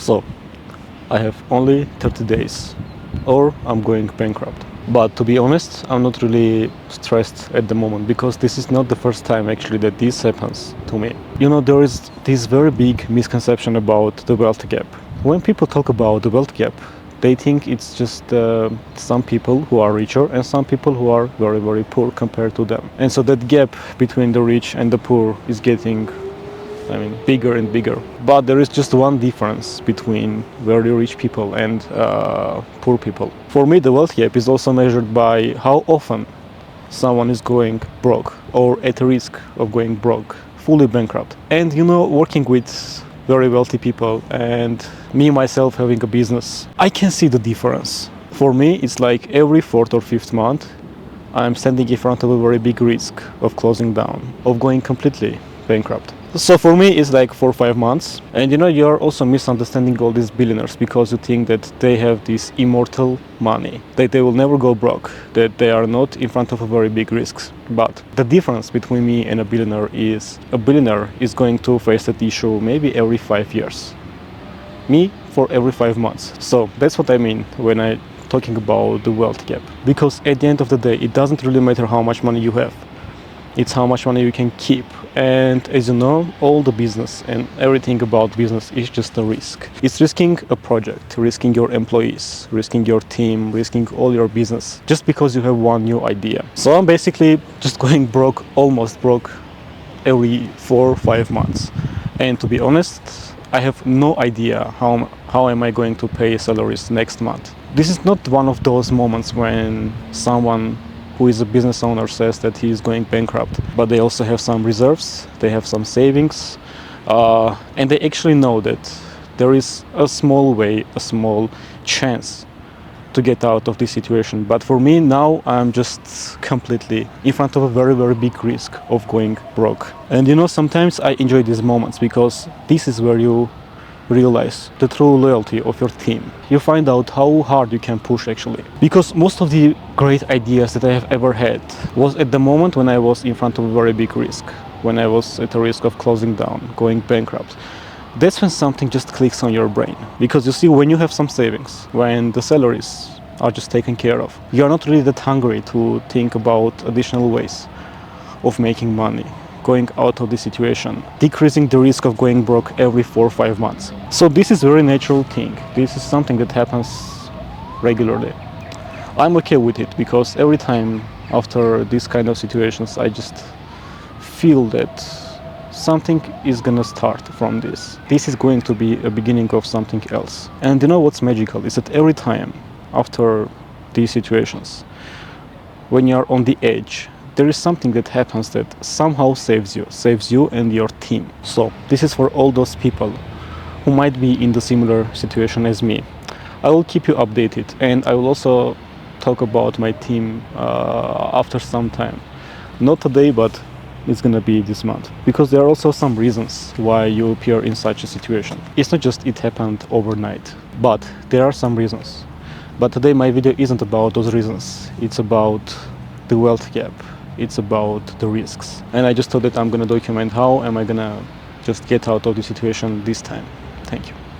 So I have only 30 days or I'm going bankrupt. But to be honest, I'm not really stressed at the moment because this is not the first time actually that this happens to me. You know, there is this very big misconception about the wealth gap. When people talk about the wealth gap, they think it's just some people who are richer and some people who are very, very poor compared to them. And so that gap between the rich and the poor is getting bigger and bigger. But there is just one difference between very rich people and poor people. For me, the wealth gap is also measured by how often someone is going broke or at risk of going broke, fully bankrupt. And you know, working with very wealthy people and me myself having a business, I can see the difference. For me, it's like every 4th or 5th month, I'm standing in front of a very big risk of closing down, of going completely bankrupt. So for me, it's like 4 or 5 months. And you know, you're also misunderstanding all these billionaires because you think that they have this immortal money, that they will never go broke, that they are not in front of a very big risks. But the difference between me and a billionaire is going to face that issue maybe every 5 years. Me for every 5 months. So that's what I mean when I talking about the wealth gap. Because at the end of the day, it doesn't really matter how much money you have. It's how much money you can keep. And as you know, all the business and everything about business is just a risk. It's risking a project, risking your employees, risking your team, risking all your business, just because you have one new idea. So I'm basically just going broke, almost broke, every 4 or 5 months. And to be honest, I have no idea how am I going to pay salaries next month. This is not one of those moments when someone who is a business owner says that he is going bankrupt, but they also have some reserves, they have some savings, and they actually know that there is a small way, a small chance to get out of this situation. But for me now, I'm just completely in front of a very, very big risk of going broke. And you know, sometimes I enjoy these moments because this is where you realize the true loyalty of your team. You find out how hard you can push actually. Because most of the great ideas that I have ever had was at the moment when I was in front of a very big risk, when I was at the risk of closing down, going bankrupt. That's when something just clicks on your brain. Because you see, when you have some savings, when the salaries are just taken care of, you're not really that hungry to think about additional ways of making money, going out of the situation, decreasing the risk of going broke every 4 or 5 months. So this is a very natural thing. This is something that happens regularly. I'm okay with it because every time after these kind of situations, I just feel that something is gonna start from this. This is going to be a beginning of something else. And you know what's magical is that every time after these situations, when you're on the edge, there is something that happens that somehow saves you and your team. So this is for all those people who might be in the similar situation as me. I will keep you updated, and I will also talk about my team after some time. Not today, but it's gonna be this month. Because there are also some reasons why you appear in such a situation. It's not just it happened overnight, but there are some reasons. But today my video isn't about those reasons. It's about the wealth gap. It's about the risks. And I just thought that I'm gonna document how am I gonna just get out of the situation this time. Thank you.